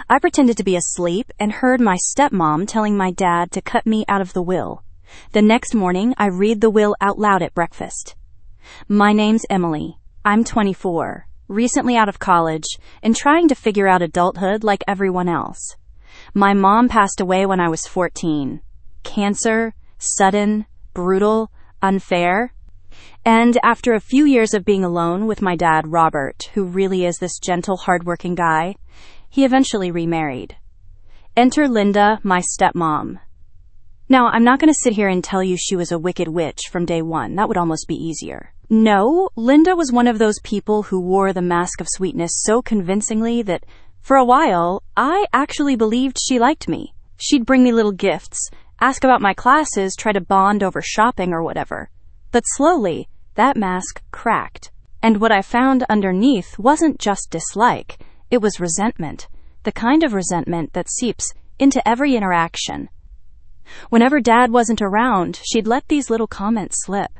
I pretended to be asleep and heard my stepmom telling my dad to cut me out of the will. The next morning, I read the will out loud at breakfast. My name's Emily. I'm 24, recently out of college, and trying to figure out adulthood like everyone else. My mom passed away when I was 14. Cancer, sudden, brutal, unfair. And after a few years of being alone with my dad, Robert, who really is this gentle, hardworking guy, he eventually remarried. Enter Linda, my stepmom. Now, I'm not going to sit here and tell you she was a wicked witch from day one. That would almost be easier. No, Linda was one of those people who wore the mask of sweetness so convincingly that, for a while, I actually believed she liked me. She'd bring me little gifts, ask about my classes, try to bond over shopping or whatever. But slowly, that mask cracked. And what I found underneath wasn't just dislike. It was resentment. The kind of resentment that seeps into every interaction. Whenever Dad wasn't around, she'd let these little comments slip.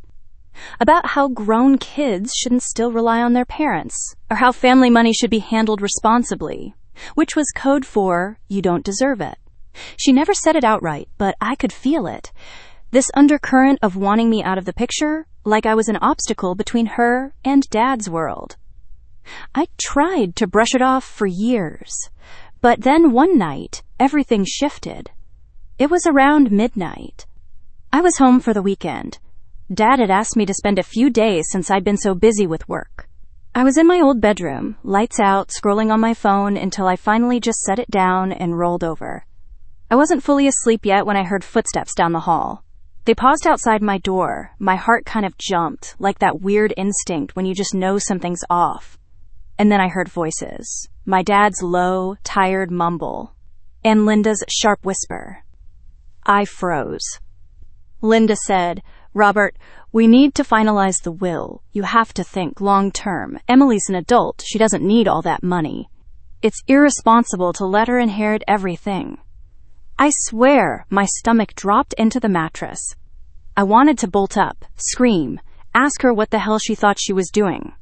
About how grown kids shouldn't still rely on their parents, or how family money should be handled responsibly, which was code for, you don't deserve it. She never said it outright, but I could feel it. This undercurrent of wanting me out of the picture, like I was an obstacle between her and Dad's world. I tried to brush it off for years, but then one night, everything shifted. It was around midnight. I was home for the weekend. Dad had asked me to spend a few days since I'd been so busy with work. I was in my old bedroom, lights out, scrolling on my phone until I finally just set it down and rolled over. I wasn't fully asleep yet when I heard footsteps down the hall. They paused outside my door. My heart kind of jumped, like that weird instinct when you just know something's off. And then I heard voices. My dad's low, tired mumble, and Linda's sharp whisper. I froze. Linda said, Robert, we need to finalize the will. You have to think long term. Emily's an adult. She doesn't need all that money. It's irresponsible to let her inherit everything. I swear my stomach dropped into the mattress. I wanted to bolt up, scream, ask her what the hell she thought she was doing.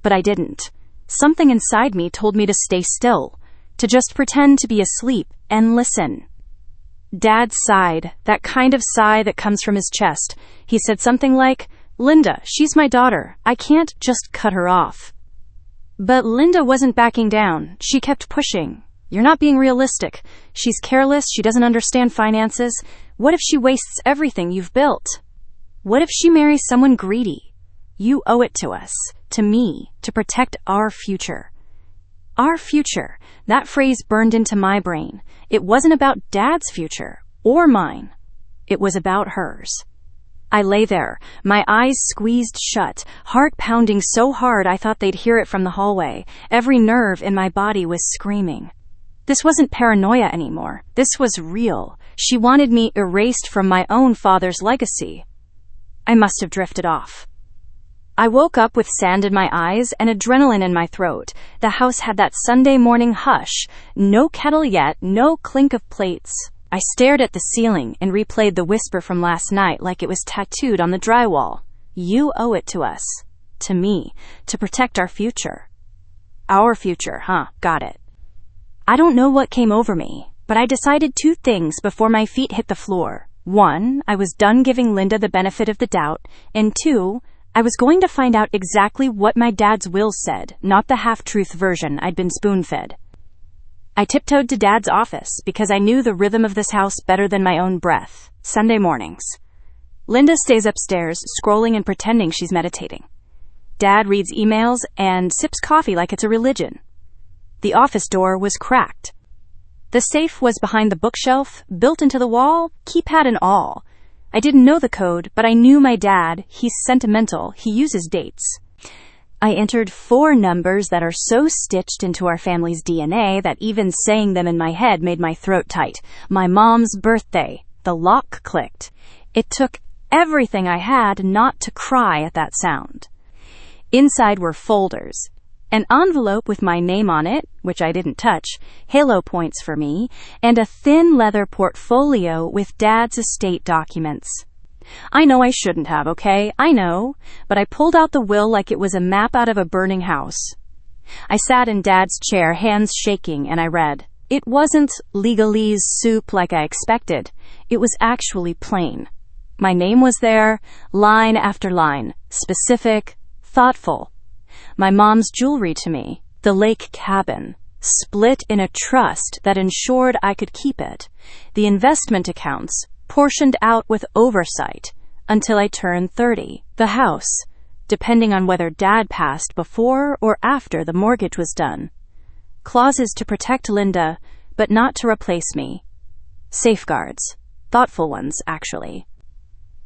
But I didn't. Something inside me told me to stay still, to just pretend to be asleep and listen. Dad sighed, that kind of sigh that comes from his chest. He said something like, Linda, she's my daughter. I can't just cut her off. But Linda wasn't backing down. She kept pushing. You're not being realistic. She's careless. She doesn't understand finances. What if she wastes everything you've built? What if she marries someone greedy? You owe it to us, to me, to protect our future. Our future. That phrase burned into my brain. It wasn't about Dad's future, or mine. It was about hers. I lay there, my eyes squeezed shut, heart pounding so hard I thought they'd hear it from the hallway. Every nerve in my body was screaming. This wasn't paranoia anymore. This was real. She wanted me erased from my own father's legacy. I must have drifted off. I woke up with sand in my eyes and adrenaline in my throat. The house had that Sunday morning hush. No kettle yet, no clink of plates. I stared at the ceiling and replayed the whisper from last night like it was tattooed on the drywall. You owe it to us. To me. To protect our future. Our future, huh? Got it. I don't know what came over me, but I decided two things before my feet hit the floor. One, I was done giving Linda the benefit of the doubt, and two, I was going to find out exactly what my dad's will said, not the half-truth version I'd been spoon-fed. I tiptoed to Dad's office because I knew the rhythm of this house better than my own breath. Sunday mornings. Linda stays upstairs, scrolling and pretending she's meditating. Dad reads emails and sips coffee like it's a religion. The office door was cracked. The safe was behind the bookshelf, built into the wall, keypad and all. I didn't know the code, but I knew my dad. He's sentimental. He uses dates. I entered 4 numbers that are so stitched into our family's DNA that even saying them in my head made my throat tight. My mom's birthday. The lock clicked. It took everything I had not to cry at that sound. Inside were folders. An envelope with my name on it, which I didn't touch, halo points for me, and a thin leather portfolio with Dad's estate documents. I know I shouldn't have, okay? I know. But I pulled out the will like it was a map out of a burning house. I sat in Dad's chair, hands shaking, and I read, It wasn't legalese soup like I expected. It was actually plain. My name was there, line after line, specific, thoughtful. My mom's jewelry to me, the lake cabin, split in a trust that ensured I could keep it. The investment accounts, portioned out with oversight, until I turned 30. The house, depending on whether Dad passed before or after the mortgage was done. Clauses to protect Linda, but not to replace me. Safeguards. Thoughtful ones, actually.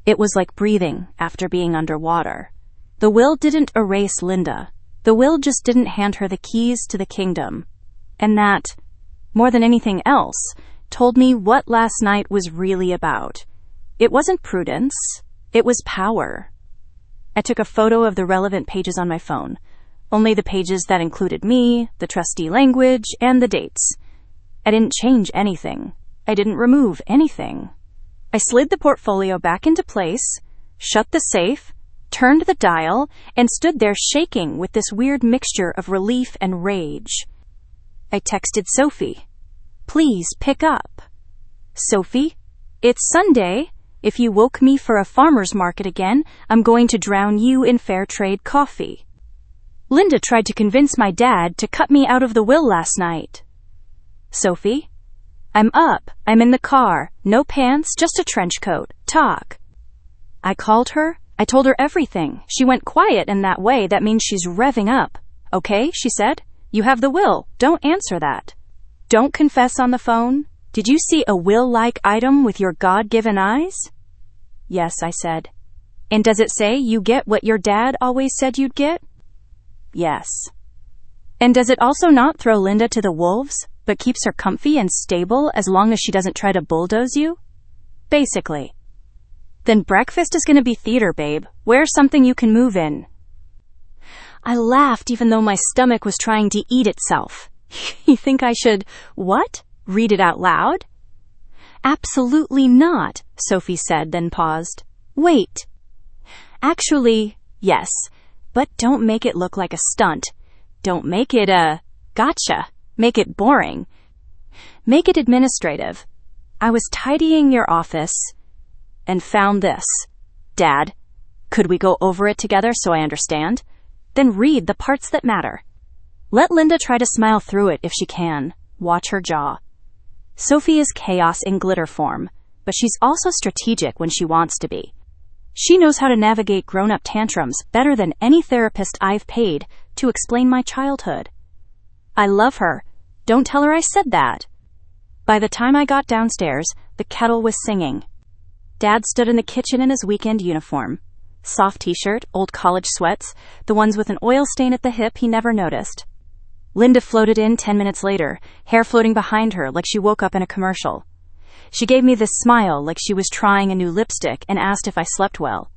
It was like breathing after being underwater. The will didn't erase Linda. The will just didn't hand her the keys to the kingdom. And that, more than anything else, told me what last night was really about. It wasn't prudence. It was power. I took a photo of the relevant pages on my phone. Only the pages that included me, the trustee language, and the dates. I didn't change anything. I didn't remove anything. I slid the portfolio back into place, shut the safe, turned the dial, and stood there shaking with this weird mixture of relief and rage. I texted Sophie. Please pick up. Sophie, it's Sunday. If you woke me for a farmer's market again, I'm going to drown you in fair trade coffee. Linda tried to convince my dad to cut me out of the will last night. Sophie, I'm up. I'm in the car. No pants, just a trench coat. Talk. I called her. I told her everything. She went quiet in that way. That means she's revving up. Okay, she said. You have the will. Don't answer that. Don't confess on the phone. Did you see a will-like item with your God-given eyes? Yes, I said. And does it say you get what your dad always said you'd get? Yes. And does it also not throw Linda to the wolves, but keeps her comfy and stable as long as she doesn't try to bulldoze you? Basically. Then breakfast is going to be theater, babe. Wear something you can move in. I laughed even though my stomach was trying to eat itself. You think I should, what? Read it out loud? Absolutely not, Sophie said, then paused. Wait. Actually, yes, but don't make it look like a stunt. Don't make it a gotcha. Make it boring. Make it administrative. I was tidying your office and found this. Dad, could we go over it together so I understand? Then read the parts that matter. Let Linda try to smile through it if she can. Watch her jaw. Sophie is chaos in glitter form, but she's also strategic when she wants to be. She knows how to navigate grown-up tantrums better than any therapist I've paid to explain my childhood. I love her. Don't tell her I said that. By the time I got downstairs, the kettle was singing. Dad stood in the kitchen in his weekend uniform. Soft t-shirt, old college sweats, the ones with an oil stain at the hip he never noticed. Linda floated in 10 minutes later, hair floating behind her like she woke up in a commercial. She gave me this smile like she was trying a new lipstick and asked if I slept well.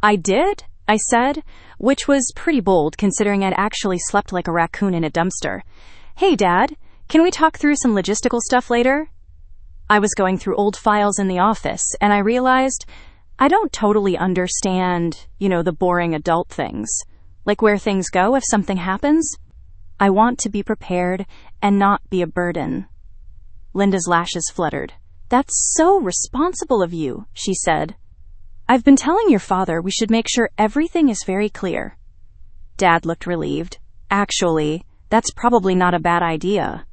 I did, I said, which was pretty bold considering I'd actually slept like a raccoon in a dumpster. Hey, Dad, can we talk through some logistical stuff later? I was going through old files in the office, and I realized I don't totally understand, the boring adult things. Like where things go if something happens. I want to be prepared and not be a burden. Linda's lashes fluttered. That's so responsible of you, she said. I've been telling your father we should make sure everything is very clear. Dad looked relieved. Actually, that's probably not a bad idea.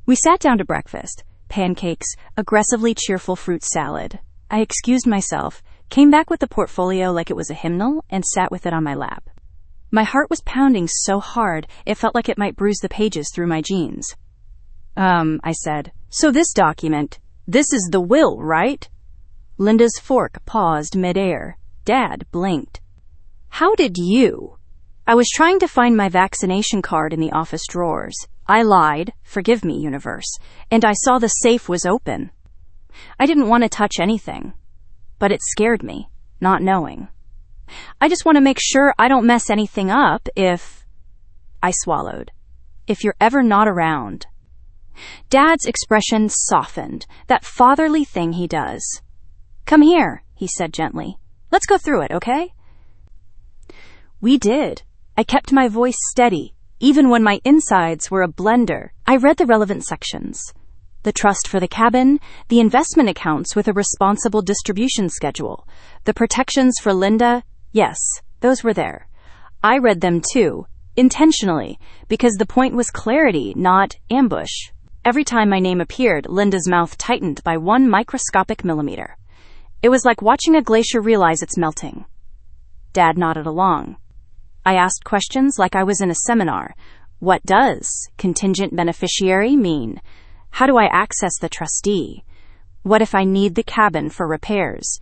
We sat down to breakfast. Pancakes, aggressively cheerful fruit salad. I excused myself, came back with the portfolio like it was a hymnal, and sat with it on my lap. My heart was pounding so hard, it felt like it might bruise the pages through my jeans. I said, so this document, this is the will, right? Linda's fork paused midair. Dad blinked. How did you? I was trying to find my vaccination card in the office drawers. I lied, forgive me, universe, and I saw the safe was open. I didn't want to touch anything, but it scared me, not knowing. I just want to make sure I don't mess anything up if... I swallowed. If you're ever not around. Dad's expression softened, that fatherly thing he does. Come here, he said gently. Let's go through it, okay? We did. I kept my voice steady. even when my insides were a blender. I read the relevant sections. The trust for the cabin, the investment accounts with a responsible distribution schedule, the protections for Linda, yes, those were there. I read them too, intentionally, because the point was clarity, not ambush. Every time my name appeared, Linda's mouth tightened by 1 microscopic millimeter. It was like watching a glacier realize it's melting. Dad nodded along. I asked questions like I was in a seminar. What does contingent beneficiary mean? How do I access the trustee? What if I need the cabin for repairs?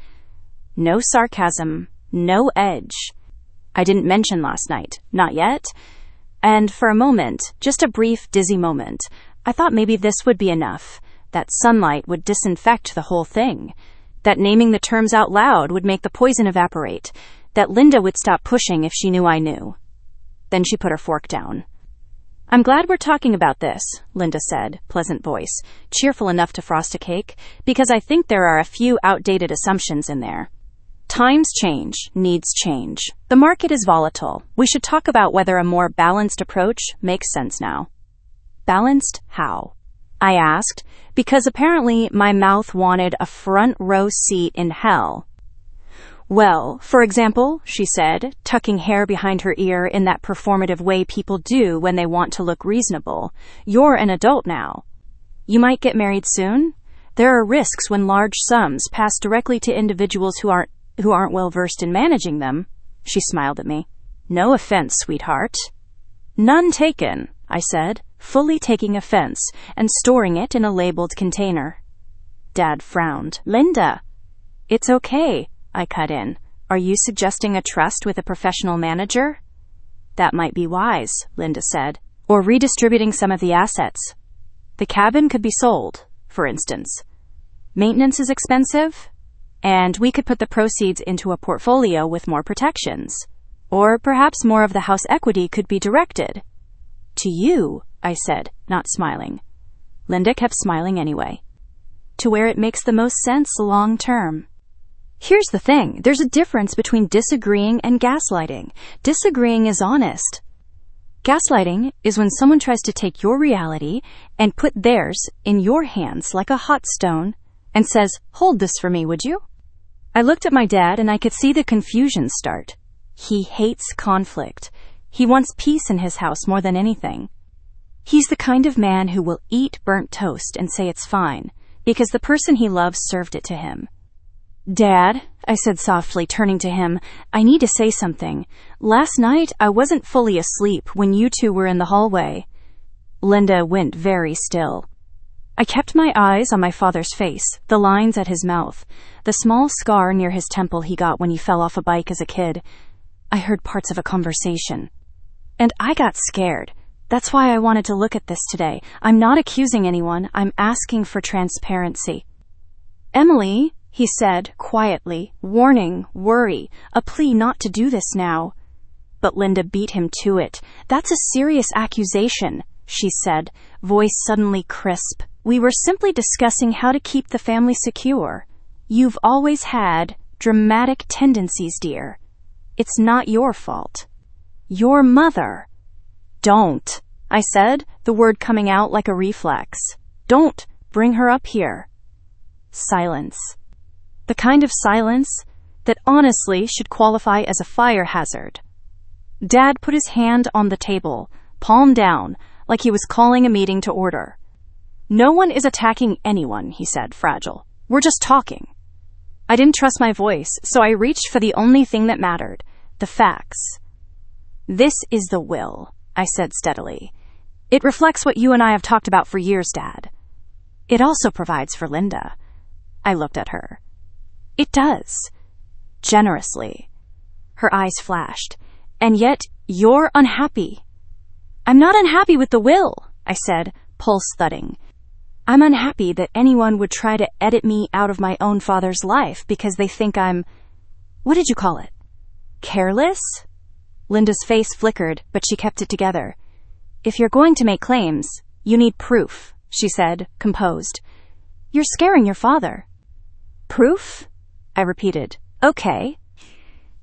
No sarcasm, no edge. I didn't mention last night, not yet. And for a moment, just a brief, dizzy moment, I thought maybe this would be enough, that sunlight would disinfect the whole thing, that naming the terms out loud would make the poison evaporate, that Linda would stop pushing if she knew I knew. Then she put her fork down. I'm glad we're talking about this, Linda said, pleasant voice, cheerful enough to frost a cake, because I think there are a few outdated assumptions in there. Times change, needs change. The market is volatile. We should talk about whether a more balanced approach makes sense now. Balanced how? I asked, because apparently my mouth wanted a front row seat in hell. Well, for example, she said, tucking hair behind her ear in that performative way people do when they want to look reasonable, you're an adult now. You might get married soon. There are risks when large sums pass directly to individuals who aren't well versed in managing them. She smiled at me. No offense, sweetheart. None taken, I said, fully taking offense and storing it in a labeled container. Dad frowned. Linda. It's okay, I cut in. Are you suggesting a trust with a professional manager? That might be wise, Linda said. Or redistributing some of the assets. The cabin could be sold, for instance. Maintenance is expensive, and we could put the proceeds into a portfolio with more protections. Or perhaps more of the house equity could be directed. To you, I said, not smiling. Linda kept smiling anyway. To where it makes the most sense long term. Here's the thing. There's a difference between disagreeing and gaslighting. Disagreeing is honest. Gaslighting is when someone tries to take your reality and put theirs in your hands like a hot stone and says, hold this for me, would you? I looked at my dad and I could see the confusion start. He hates conflict. He wants peace in his house more than anything. He's the kind of man who will eat burnt toast and say it's fine because the person he loves served it to him. Dad, I said softly, turning to him, I need to say something. Last night, I wasn't fully asleep when you two were in the hallway. Linda went very still. I kept my eyes on my father's face, the lines at his mouth, the small scar near his temple he got when he fell off a bike as a kid. I heard parts of a conversation. And I got scared. That's why I wanted to look at this today. I'm not accusing anyone. I'm asking for transparency. Emily, he said, quietly, warning, worry, a plea not to do this now. But Linda beat him to it. That's a serious accusation, she said, voice suddenly crisp. We were simply discussing how to keep the family secure. You've always had dramatic tendencies, dear. It's not your fault. Your mother. Don't, I said, the word coming out like a reflex. Don't bring her up here. Silence. The kind of silence that honestly should qualify as a fire hazard. Dad put his hand on the table, palm down, like he was calling a meeting to order. No one is attacking anyone, he said, fragile. We're just talking. I didn't trust my voice, so I reached for the only thing that mattered, the facts. This is the will, I said steadily. It reflects what you and I have talked about for years, Dad. It also provides for Linda. I looked at her. It does. Generously. Her eyes flashed. And yet, you're unhappy. I'm not unhappy with the will, I said, pulse thudding. I'm unhappy that anyone would try to edit me out of my own father's life because they think I'm... What did you call it? Careless? Linda's face flickered, but she kept it together. If you're going to make claims, you need proof, she said, composed. You're scaring your father. Proof? I repeated. Okay.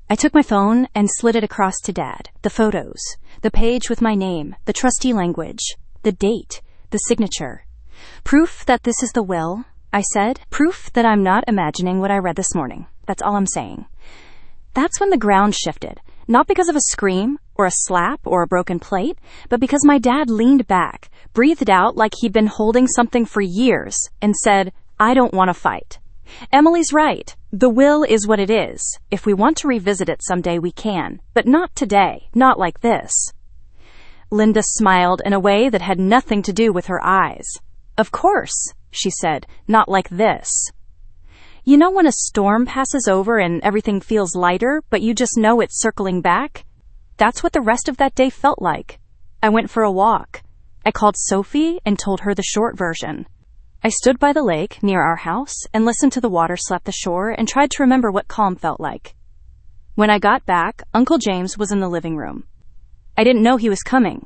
I took my phone and slid it across to Dad. The photos. The page with my name, the trustee language, the date, the signature. Proof that this is the will, I said. Proof that I'm not imagining what I read this morning. That's all I'm saying. That's when the ground shifted. Not because of a scream, or a slap, or a broken plate, but because my dad leaned back, breathed out like he'd been holding something for years, and said, I don't want to fight. Emily's right. The will is what it is. If we want to revisit it someday, we can. But not today. Not like this. Linda smiled in a way that had nothing to do with her eyes. Of course, she said, not like this. You know when a storm passes over and everything feels lighter, but you just know it's circling back? That's what the rest of that day felt like. I went for a walk. I called Sophie and told her the short version. I stood by the lake near our house and listened to the water slap the shore and tried to remember what calm felt like. When I got back, Uncle James was in the living room. I didn't know he was coming.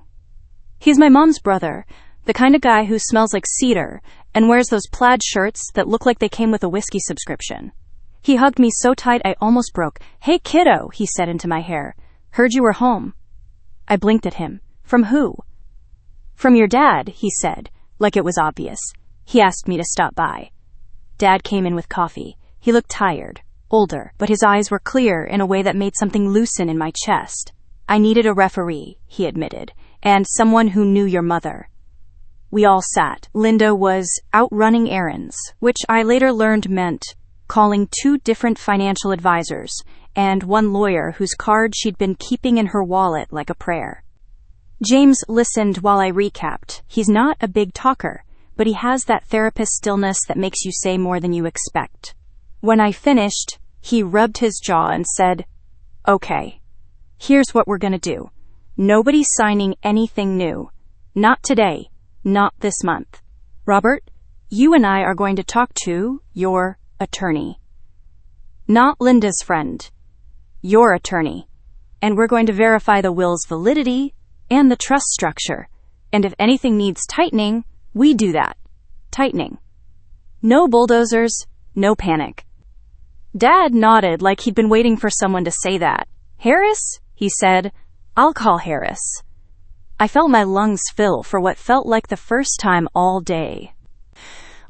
He's my mom's brother, the kind of guy who smells like cedar and wears those plaid shirts that look like they came with a whiskey subscription. He hugged me so tight I almost broke. Hey kiddo, he said into my hair. Heard you were home. I blinked at him. From who? From your dad, he said, like it was obvious. He asked me to stop by. Dad came in with coffee. He looked tired, older, but his eyes were clear in a way that made something loosen in my chest. I needed a referee, he admitted, and someone who knew your mother. We all sat. Linda was out running errands, which I later learned meant calling 2 different financial advisors and 1 lawyer whose card she'd been keeping in her wallet like a prayer. James listened while I recapped. He's not a big talker, but he has that therapist stillness that makes you say more than you expect. When I finished, he rubbed his jaw and said, Okay, here's what we're gonna do. Nobody's signing anything new. Not today. Not this month. Robert, you and I are going to talk to your attorney. Not Linda's friend. Your attorney. And we're going to verify the will's validity and the trust structure. And if anything needs tightening, we do that. Tightening. No bulldozers, no panic. Dad nodded like he'd been waiting for someone to say that. Harris? He said. I'll call Harris. I felt my lungs fill for what felt like the first time all day.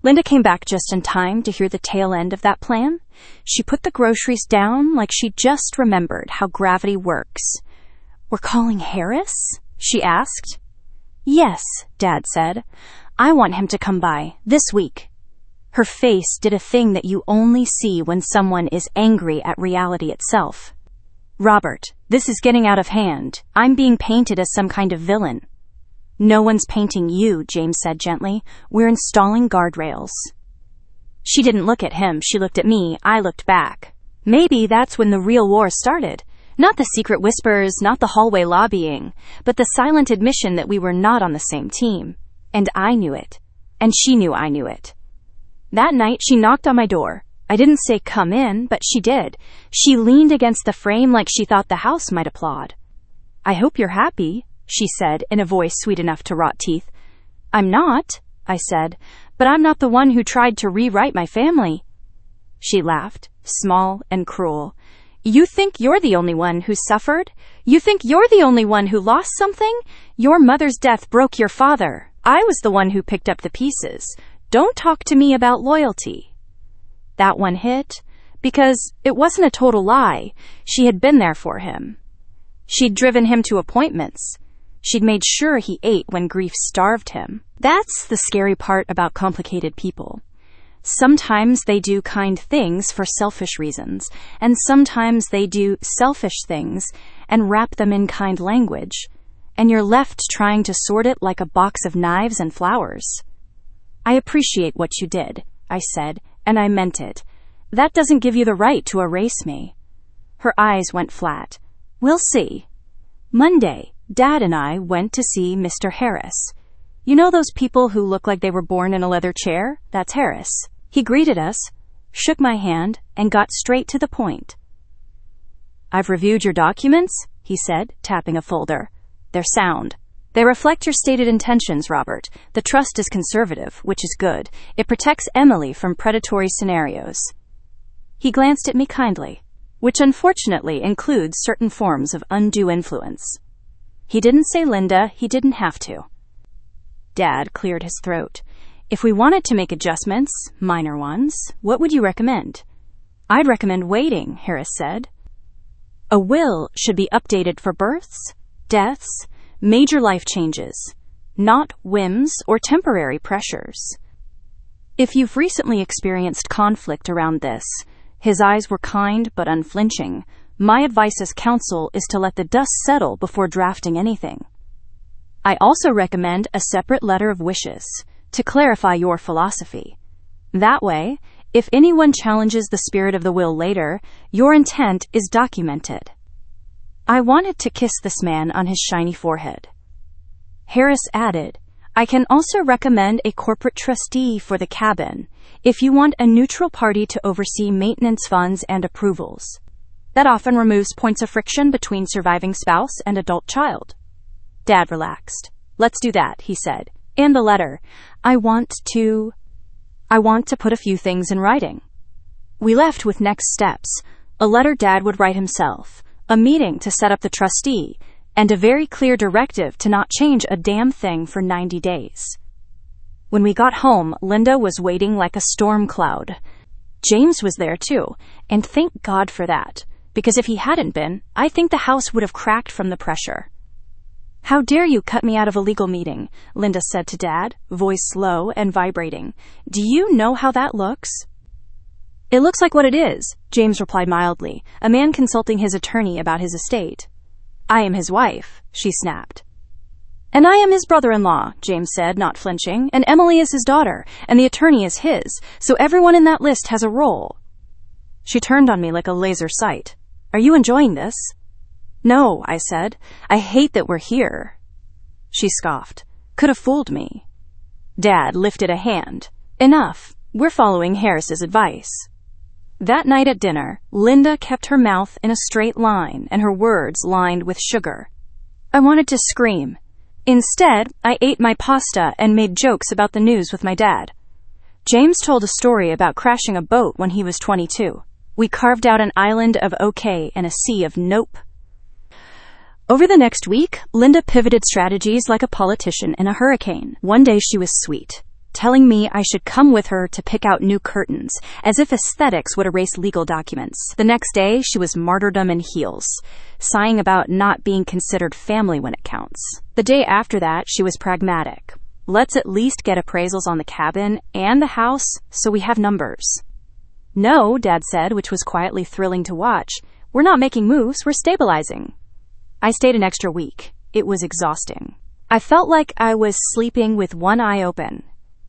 Linda came back just in time to hear the tail end of that plan. She put the groceries down like she just remembered how gravity works. We're calling Harris? She asked. Yes, Dad said. I want him to come by this week. Her face did a thing that you only see when someone is angry at reality itself. Robert, this is getting out of hand. I'm being painted as some kind of villain. No one's painting you, James said gently. We're installing guardrails. She didn't look at him. She looked at me. I looked back. Maybe that's when the real war started. Not the secret whispers, not the hallway lobbying, but the silent admission that we were not on the same team. And I knew it. And she knew I knew it. That night, she knocked on my door. I didn't say come in, but she did. She leaned against the frame like she thought the house might applaud. I hope you're happy, she said in a voice sweet enough to rot teeth. I'm not, I said, but I'm not the one who tried to rewrite my family. She laughed, small and cruel. You think you're the only one who suffered? You think you're the only one who lost something? Your mother's death broke your father. I was the one who picked up the pieces. Don't talk to me about loyalty. That one hit, because it wasn't a total lie. She had been there for him. She'd driven him to appointments. She'd made sure he ate when grief starved him. That's the scary part about complicated people. Sometimes they do kind things for selfish reasons, and sometimes they do selfish things and wrap them in kind language, and you're left trying to sort it like a box of knives and flowers. I appreciate what you did, I said, and I meant it. That doesn't give you the right to erase me. Her eyes went flat. We'll see. Monday, Dad and I went to see Mr. Harris. You know those people who look like they were born in a leather chair? That's Harris. He greeted us, shook my hand, and got straight to the point. I've reviewed your documents, he said, tapping a folder. They're sound. They reflect your stated intentions, Robert. The trust is conservative, which is good. It protects Emily from predatory scenarios. He glanced at me kindly, which unfortunately includes certain forms of undue influence. He didn't say Linda, he didn't have to. Dad cleared his throat. If we wanted to make adjustments, minor ones, what would you recommend? I'd recommend waiting, Harris said. A will should be updated for births, deaths, major life changes, not whims or temporary pressures. If you've recently experienced conflict around this, his eyes were kind but unflinching, my advice as counsel is to let the dust settle before drafting anything. I also recommend a separate letter of wishes to clarify your philosophy. That way, if anyone challenges the spirit of the will later, your intent is documented. I wanted to kiss this man on his shiny forehead. Harris added, I can also recommend a corporate trustee for the cabin if you want a neutral party to oversee maintenance funds and approvals. That often removes points of friction between surviving spouse and adult child. Dad relaxed. Let's do that, he said. And the letter. I want to put a few things in writing. We left with next steps. A letter Dad would write himself, a meeting to set up the trustee, and a very clear directive to not change a damn thing for 90 days. When we got home, Linda was waiting like a storm cloud. James was there too, and thank God for that, because if he hadn't been, I think the house would have cracked from the pressure. How dare you cut me out of a legal meeting, Linda said to Dad, voice low and vibrating. Do you know how that looks? It looks like what it is, James replied mildly, a man consulting his attorney about his estate. I am his wife, she snapped. And I am his brother-in-law, James said, not flinching, and Emily is his daughter, and the attorney is his, so everyone in that list has a role. She turned on me like a laser sight. Are you enjoying this? No, I said. I hate that we're here. She scoffed. Could have fooled me. Dad lifted a hand. Enough. We're following Harris's advice. That night at dinner, Linda kept her mouth in a straight line and her words lined with sugar. I wanted to scream. Instead, I ate my pasta and made jokes about the news with my dad. James told a story about crashing a boat when he was 22. We carved out an island of okay and a sea of nope. Over the next week, Linda pivoted strategies like a politician in a hurricane. One day she was sweet, telling me I should come with her to pick out new curtains, as if aesthetics would erase legal documents. The next day, she was martyrdom in heels, sighing about not being considered family when it counts. The day after that, she was pragmatic. Let's at least get appraisals on the cabin and the house so we have numbers. No, Dad said, which was quietly thrilling to watch. We're not making moves, we're stabilizing. I stayed an extra week. It was exhausting. I felt like I was sleeping with one eye open.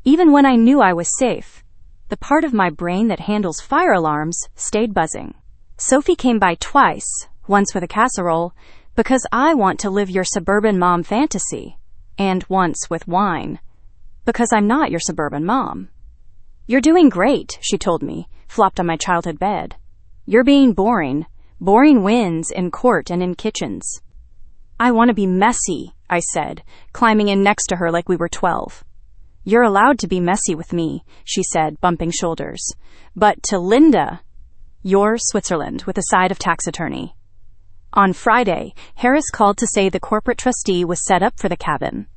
Even when I knew I was safe, the part of my brain that handles fire alarms stayed buzzing. Sophie came by twice, once with a casserole, because I want to live your suburban mom fantasy, and once with wine, because I'm not your suburban mom. You're doing great, she told me, flopped on my childhood bed. You're being boring. Boring wins in court and in kitchens. I want to be messy, I said, climbing in next to her like we were 12. You're allowed to be messy with me, she said, bumping shoulders. But to Linda, you're Switzerland with a side of tax attorney. On Friday, Harris called to say the corporate trustee was set up for the cabin.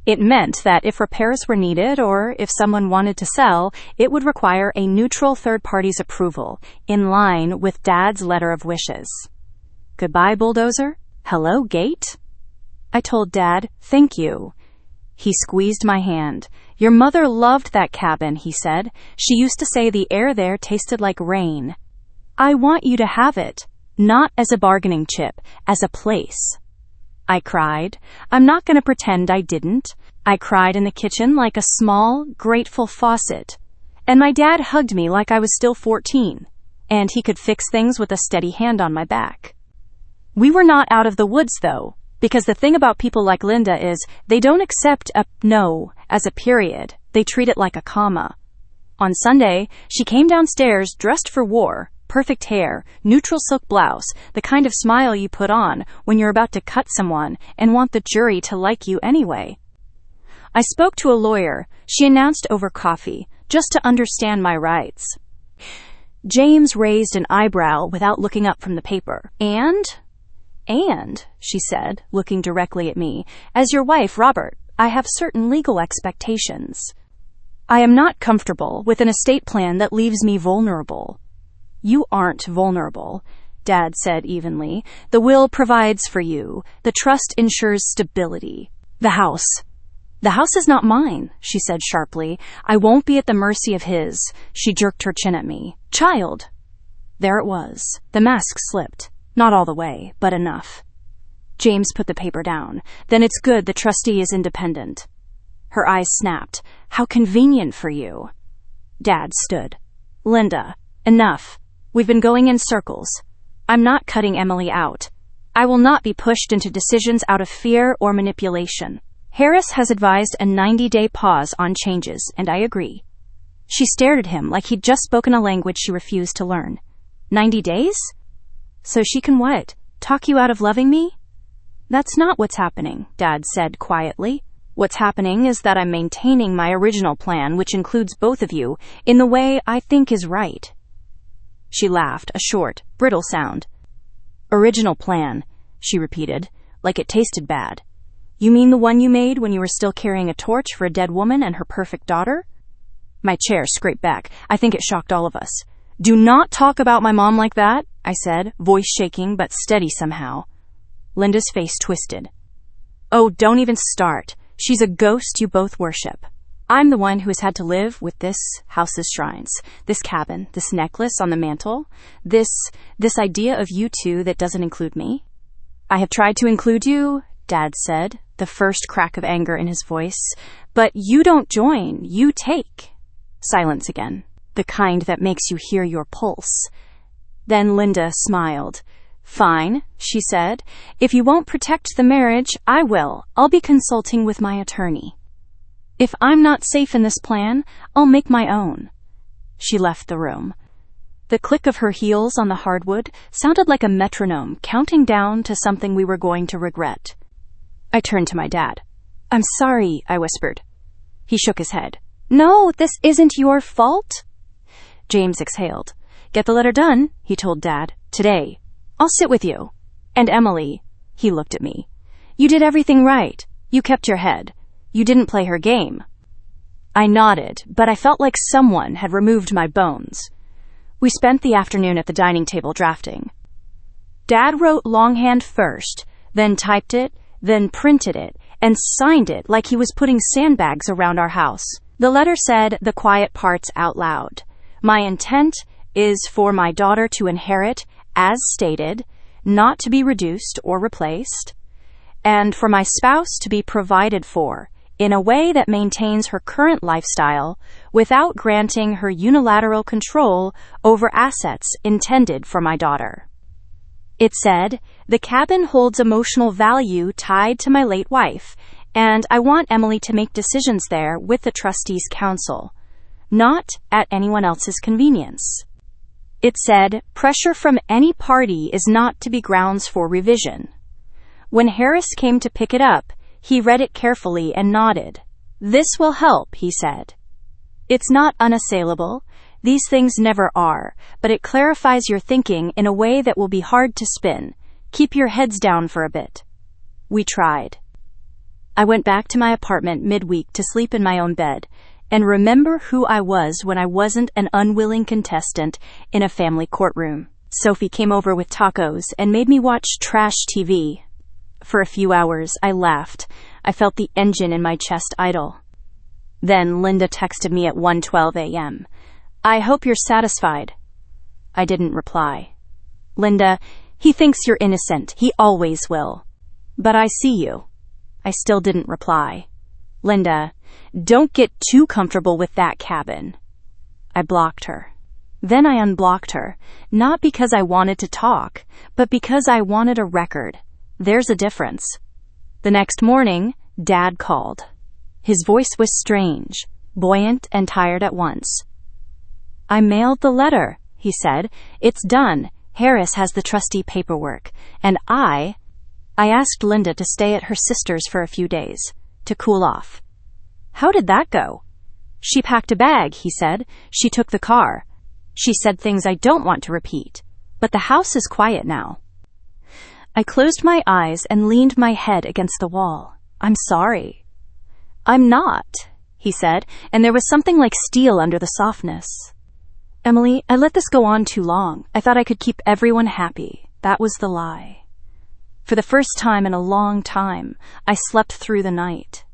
It meant that if repairs were needed or if someone wanted to sell, it would require a neutral third party's approval, in line with Dad's letter of wishes. Goodbye, bulldozer. Hello, gate. I told Dad, thank you. He squeezed my hand. Your mother loved that cabin, he said. She used to say the air there tasted like rain. I want you to have it, not as a bargaining chip, as a place. I cried. I'm not going to pretend I didn't. I cried in the kitchen like a small, grateful faucet. And my dad hugged me like I was still 14, and he could fix things with a steady hand on my back. We were not out of the woods, though, because the thing about people like Linda is they don't accept a no as a period. They treat it like a comma. On Sunday, she came downstairs dressed for war. Perfect hair, neutral silk blouse, the kind of smile you put on when you're about to cut someone and want the jury to like you anyway. I spoke to a lawyer, she announced over coffee, just to understand my rights. James raised an eyebrow without looking up from the paper. And? And, she said, looking directly at me, as your wife, Robert, I have certain legal expectations. I am not comfortable with an estate plan that leaves me vulnerable. You aren't vulnerable, Dad said evenly. The will provides for you. The trust ensures stability. The house is not mine, she said sharply. I won't be at the mercy of his. She jerked her chin at me. Child. There it was. The mask slipped. Not all the way, but enough. James put the paper down. Then it's good the trustee is independent. Her eyes snapped. How convenient for you. Dad stood. Linda, enough. We've been going in circles. I'm not cutting Emily out. I will not be pushed into decisions out of fear or manipulation. Harris has advised a 90-day pause on changes, and I agree. She stared at him like he'd just spoken a language she refused to learn. 90 days? So she can what? Talk you out of loving me? That's not what's happening, Dad said quietly. What's happening is that I'm maintaining my original plan, which includes both of you, in the way I think is right. She laughed, a short, brittle sound. Original plan, she repeated, like it tasted bad. You mean the one you made when you were still carrying a torch for a dead woman and her perfect daughter? My chair scraped back. I think it shocked all of us. Do not talk about my mom like that, I said, voice shaking but steady somehow. Linda's face twisted. Oh, don't even start. She's a ghost you both worship. I'm the one who has had to live with this house's shrines, this cabin, this necklace on the mantle, this idea of you two that doesn't include me. I have tried to include you, Dad said, the first crack of anger in his voice, but you don't join, you take. Silence again, the kind that makes you hear your pulse. Then Linda smiled. Fine, she said. If you won't protect the marriage, I will. I'll be consulting with my attorney. If I'm not safe in this plan, I'll make my own. She left the room. The click of her heels on the hardwood sounded like a metronome counting down to something we were going to regret. I turned to my dad. I'm sorry, I whispered. He shook his head. No, this isn't your fault. James exhaled. Get the letter done, he told Dad. Today. I'll sit with you. And Emily, he looked at me. You did everything right. You kept your head. You didn't play her game. I nodded, but I felt like someone had removed my bones. We spent the afternoon at the dining table drafting. Dad wrote longhand first, then typed it, then printed it, and signed it like he was putting sandbags around our house. The letter said the quiet parts out loud. My intent is for my daughter to inherit, as stated, not to be reduced or replaced, and for my spouse to be provided for in a way that maintains her current lifestyle without granting her unilateral control over assets intended for my daughter. It said, the cabin holds emotional value tied to my late wife, and I want Emily to make decisions there with the trustees' counsel, not at anyone else's convenience. It said, pressure from any party is not to be grounds for revision. When Harris came to pick it up, he read it carefully and nodded. This will help, he said. It's not unassailable. These things never are, but it clarifies your thinking in a way that will be hard to spin. Keep your heads down for a bit. We tried. I went back to my apartment midweek to sleep in my own bed and remember who I was when I wasn't an unwilling contestant in a family courtroom. Sophie came over with tacos and made me watch trash TV. For a few hours, I laughed. I felt the engine in my chest idle. Then Linda texted me at 1:12 a.m. I hope you're satisfied. I didn't reply. Linda, he thinks you're innocent. He always will. But I see you. I still didn't reply. Linda, don't get too comfortable with that cabin. I blocked her. Then I unblocked her, not because I wanted to talk, but because I wanted a record. There's a difference. The next morning, Dad called. His voice was strange, buoyant and tired at once. I mailed the letter, he said. It's done. Harris has the trustee paperwork. And I asked Linda to stay at her sister's for a few days, to cool off. How did that go? She packed a bag, he said. She took the car. She said things I don't want to repeat. But the house is quiet now. I closed my eyes and leaned my head against the wall. I'm sorry. I'm not, he said, and there was something like steel under the softness. Emily, I let this go on too long. I thought I could keep everyone happy. That was the lie. For the first time in a long time, I slept through the night.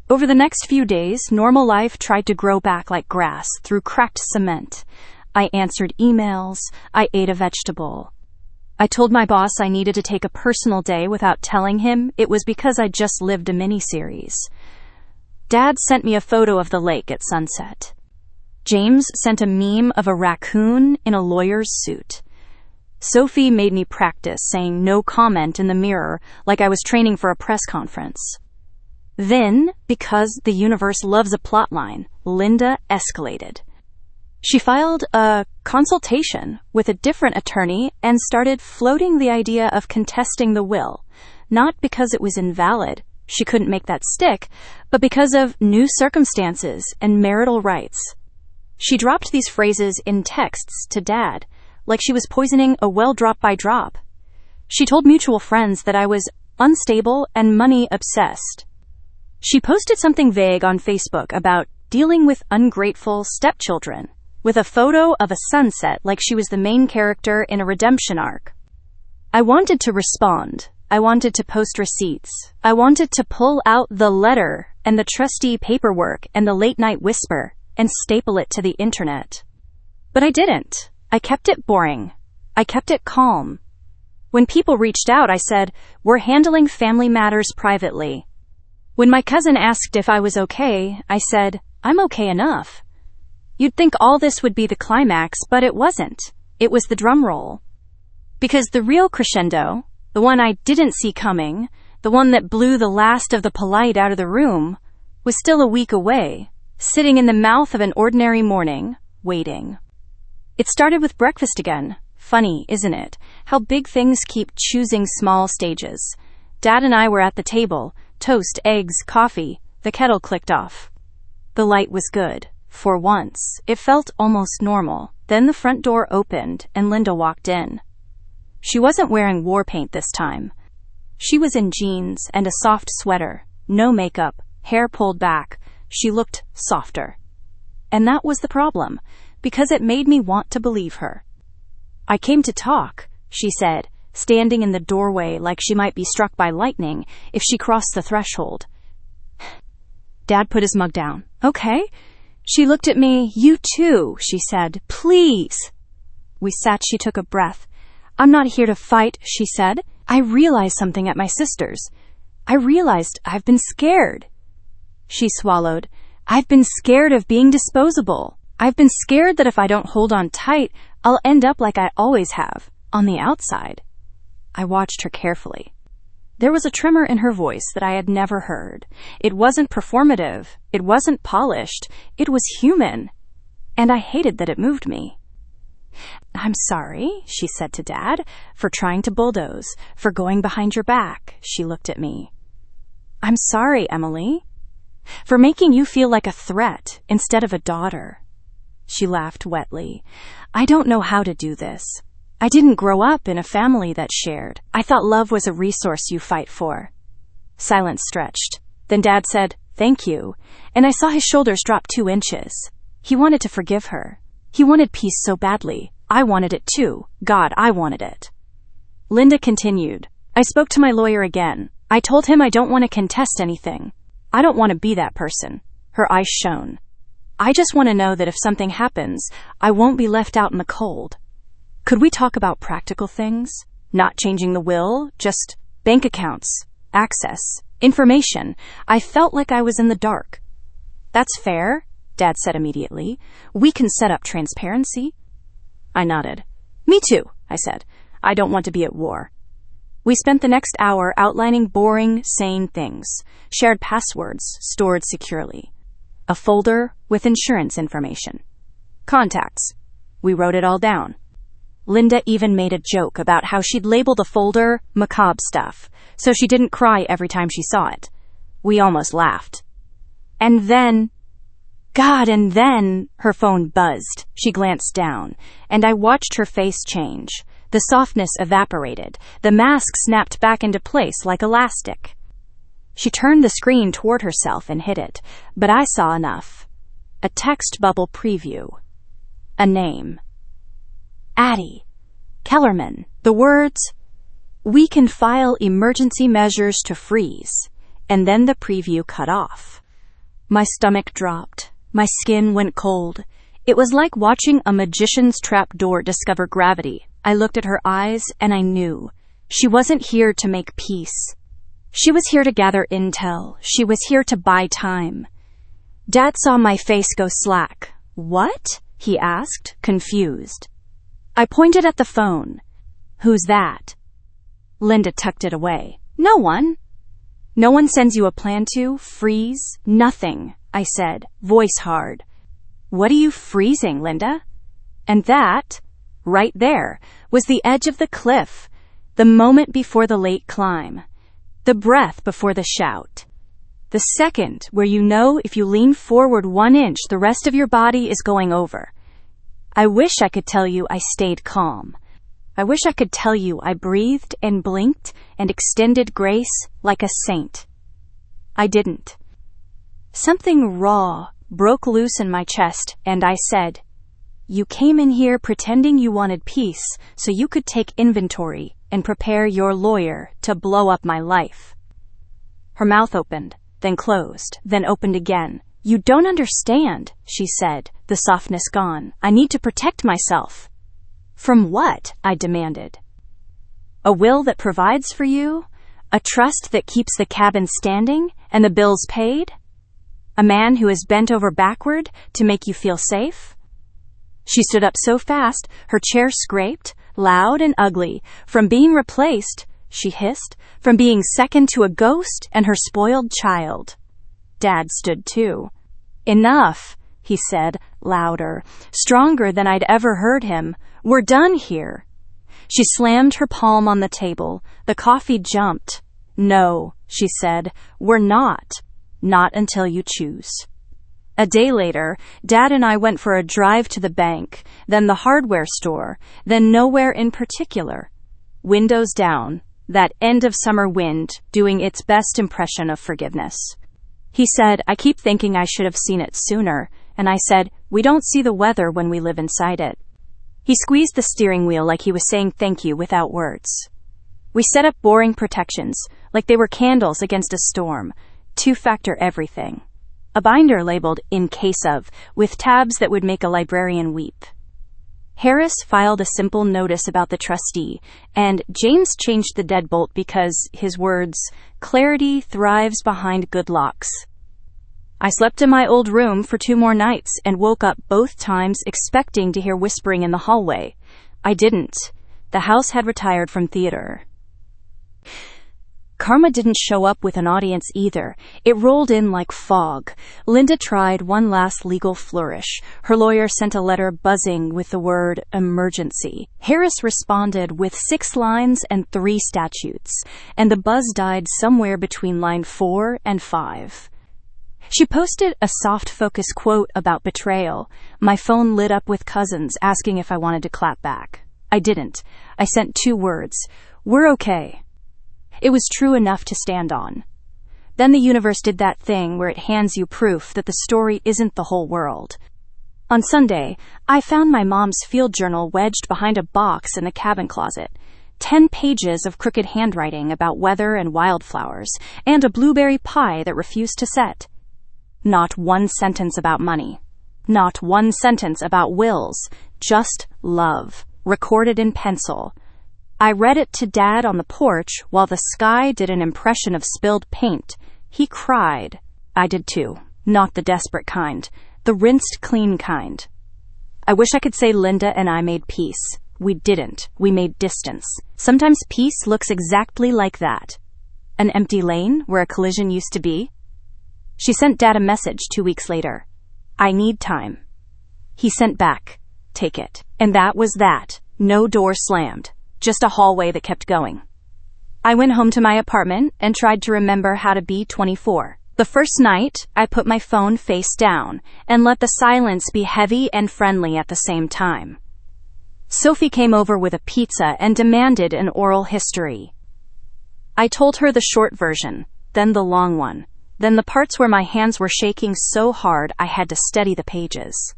Over the next few days, normal life tried to grow back like grass through cracked cement. I answered emails. I ate a vegetable. I told my boss I needed to take a personal day without telling him it was because I just lived a miniseries. Dad sent me a photo of the lake at sunset. James sent a meme of a raccoon in a lawyer's suit. Sophie made me practice saying no comment in the mirror like I was training for a press conference. Then, because the universe loves a plotline, Linda escalated. She filed a consultation with a different attorney and started floating the idea of contesting the will, not because it was invalid, she couldn't make that stick, but because of new circumstances and marital rights. She dropped these phrases in texts to Dad, like she was poisoning a well drop by drop. She told mutual friends that I was unstable and money-obsessed. She posted something vague on Facebook about dealing with ungrateful stepchildren, with a photo of a sunset like she was the main character in a redemption arc. I wanted to respond. I wanted to post receipts. I wanted to pull out the letter and the trustee paperwork and the late-night whisper and staple it to the internet. But I didn't. I kept it boring. I kept it calm. When people reached out, I said, "We're handling family matters privately." When my cousin asked if I was okay, I said, "I'm okay enough." You'd think all this would be the climax, but it wasn't. It was the drum roll. Because the real crescendo, the one I didn't see coming, the one that blew the last of the polite out of the room, was still a week away, sitting in the mouth of an ordinary morning, waiting. It started with breakfast again. Funny, isn't it? How big things keep choosing small stages. Dad and I were at the table. Toast, eggs, coffee. The kettle clicked off. The light was good. For once, it felt almost normal. Then the front door opened and Linda walked in. She wasn't wearing war paint this time. She was in jeans and a soft sweater, no makeup, hair pulled back. She looked softer. And that was the problem, because it made me want to believe her. "I came to talk," she said, standing in the doorway like she might be struck by lightning if she crossed the threshold. Dad put his mug down. "Okay." She looked at me. "You too," she said. "Please." We sat. She took a breath. "I'm not here to fight," she said. "I realized something at my sister's. I realized I've been scared." She swallowed. "I've been scared of being disposable. I've been scared that if I don't hold on tight, I'll end up like I always have, on the outside." I watched her carefully. There was a tremor in her voice that I had never heard. It wasn't performative. It wasn't polished. It was human. And I hated that it moved me. "I'm sorry," she said to Dad, "for trying to bulldoze, for going behind your back." She looked at me. "I'm sorry, Emily, for making you feel like a threat instead of a daughter." She laughed wetly. "I don't know how to do this. I didn't grow up in a family that shared. I thought love was a resource you fight for." Silence stretched. Then Dad said, "Thank you," and I saw his shoulders drop 2 inches. He wanted to forgive her. He wanted peace so badly. I wanted it too. God, I wanted it. Linda continued. "I spoke to my lawyer again. I told him I don't want to contest anything. I don't want to be that person." Her eyes shone. "I just want to know that if something happens, I won't be left out in the cold. Could we talk about practical things? Not changing the will, just bank accounts, access, information." I felt like I was in the dark. "That's fair," Dad said immediately. "We can set up transparency." I nodded. "Me too," I said. "I don't want to be at war." We spent the next hour outlining boring, sane things. Shared passwords stored securely. A folder with insurance information. Contacts. We wrote it all down. Linda even made a joke about how she'd label the folder macabre stuff, so she didn't cry every time she saw it. We almost laughed. And then her phone buzzed. She glanced down, and I watched her face change. The softness evaporated. The mask snapped back into place like elastic. She turned the screen toward herself and hid it, but I saw enough. A text bubble preview. A name. Addie. Kellerman. The words, "We can file emergency measures to freeze," and then the preview cut off. My stomach dropped. My skin went cold. It was like watching a magician's trapdoor discover gravity. I looked at her eyes, and I knew. She wasn't here to make peace. She was here to gather intel. She was here to buy time. Dad saw my face go slack. "What?" he asked, confused. I pointed at the phone. "Who's that?" Linda tucked it away. "No one." "No one sends you a plan to freeze?" "Nothing," I said, voice hard. "What are you freezing, Linda?" And that, right there, was the edge of the cliff, the moment before the late climb, the breath before the shout, the second where you know if you lean forward 1 inch, the rest of your body is going over. I wish I could tell you I stayed calm. I wish I could tell you I breathed and blinked and extended grace like a saint. I didn't. Something raw broke loose in my chest, and I said, "You came in here pretending you wanted peace so you could take inventory and prepare your lawyer to blow up my life." Her mouth opened, then closed, then opened again. "You don't understand," she said, the softness gone. "I need to protect myself." "From what?" I demanded. "A will that provides for you? A trust that keeps the cabin standing and the bills paid? A man who is bent over backward to make you feel safe?" She stood up so fast, her chair scraped, loud and ugly. "From being replaced," she hissed, "from being second to a ghost and her spoiled child." Dad stood too. "Enough," he said, louder, stronger than I'd ever heard him. "We're done here." She slammed her palm on the table. The coffee jumped. "No," she said, "we're not. Not until you choose." A day later, Dad and I went for a drive to the bank, then the hardware store, then nowhere in particular. Windows down, that end of summer wind doing its best impression of forgiveness. He said, "I keep thinking I should have seen it sooner," and I said, "We don't see the weather when we live inside it." He squeezed the steering wheel like he was saying thank you without words. We set up boring protections, like they were candles against a storm. 2-factor everything. A binder labeled "in case of," with tabs that would make a librarian weep. Harris filed a simple notice about the trustee, and James changed the deadbolt because, his words, "clarity thrives behind good locks." I slept in my old room for 2 more nights and woke up both times expecting to hear whispering in the hallway. I didn't. The house had retired from theater. Karma didn't show up with an audience either. It rolled in like fog. Linda tried one last legal flourish. Her lawyer sent a letter buzzing with the word emergency. Harris responded with 6 lines and 3 statutes, and the buzz died somewhere between line 4 and 5. She posted a soft focus quote about betrayal. My phone lit up with cousins asking if I wanted to clap back. I didn't. I sent 2 words. "We're okay." It was true enough to stand on. Then the universe did that thing where it hands you proof that the story isn't the whole world. On Sunday, I found my mom's field journal wedged behind a box in the cabin closet. 10 pages of crooked handwriting about weather and wildflowers, and a blueberry pie that refused to set. Not 1 sentence about money. Not 1 sentence about wills. Just love, recorded in pencil. I read it to Dad on the porch while the sky did an impression of spilled paint. He cried. I did too. Not the desperate kind. The rinsed clean kind. I wish I could say Linda and I made peace. We didn't. We made distance. Sometimes peace looks exactly like that. An empty lane where a collision used to be. She sent Dad a message 2 weeks later. I need time. He sent back. Take it. And that was that. No door slammed. Just a hallway that kept going. I went home to my apartment and tried to remember how to be 24. The first night, I put my phone face down and let the silence be heavy and friendly at the same time. Sophie came over with a pizza and demanded an oral history. I told her the short version, then the long one, then the parts where my hands were shaking so hard I had to steady the pages.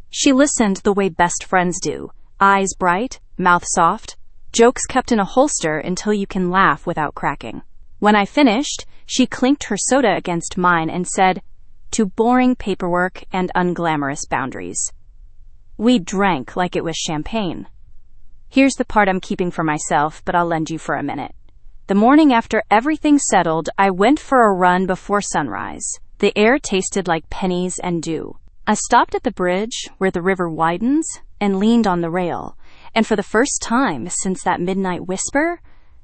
She listened the way best friends do, eyes bright, mouth soft, jokes kept in a holster until you can laugh without cracking. When I finished, she clinked her soda against mine and said, "To boring paperwork and unglamorous boundaries." We drank like it was champagne. Here's the part I'm keeping for myself, but I'll lend you for a minute. The morning after everything settled, I went for a run before sunrise. The air tasted like pennies and dew. I stopped at the bridge where the river widens and leaned on the rail, and for the first time since that midnight whisper,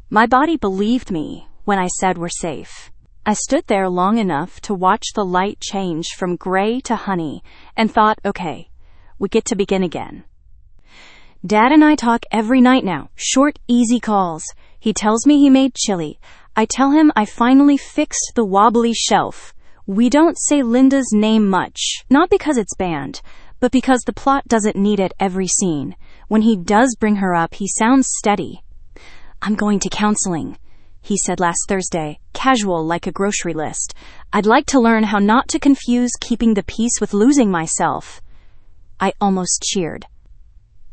my body believed me when I said we're safe. I stood there long enough to watch the light change from gray to honey and thought, okay, we get to begin again. Dad and I talk every night now, short, easy calls. He tells me he made chili. I tell him I finally fixed the wobbly shelf. We don't say Linda's name much, not because it's banned, but because the plot doesn't need it every scene. When he does bring her up, he sounds steady. "I'm going to counseling," he said last Thursday, casual like a grocery list. "I'd like to learn how not to confuse keeping the peace with losing myself." I almost cheered.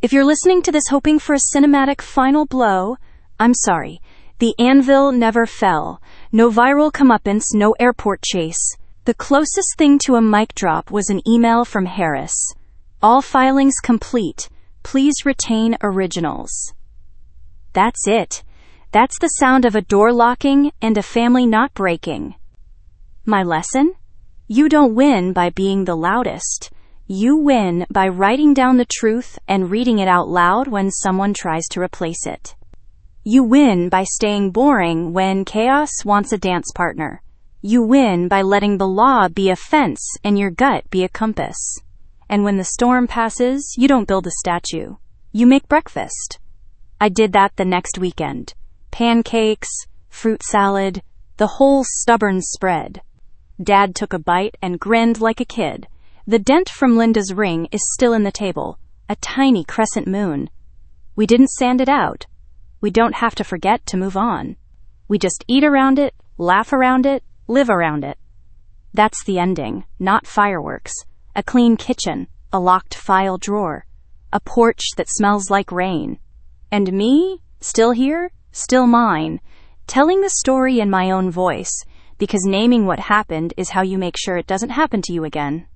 If you're listening to this hoping for a cinematic final blow, I'm sorry. The anvil never fell. No viral comeuppance, no airport chase. The closest thing to a mic drop was an email from Harris. "All filings complete. Please retain originals." That's it. That's the sound of a door locking and a family not breaking. My lesson? You don't win by being the loudest. You win by writing down the truth and reading it out loud when someone tries to replace it. You win by staying boring when chaos wants a dance partner. You win by letting the law be a fence and your gut be a compass. And when the storm passes, you don't build a statue. You make breakfast. I did that the next weekend. Pancakes, fruit salad, the whole stubborn spread. Dad took a bite and grinned like a kid. The dent from Linda's ring is still in the table, a tiny crescent moon. We didn't sand it out. We don't have to forget to move on. We just eat around it, laugh around it, live around it. That's the ending, not fireworks. A clean kitchen, a locked file drawer, a porch that smells like rain. And me, still here, still mine, telling the story in my own voice, because naming what happened is how you make sure it doesn't happen to you again.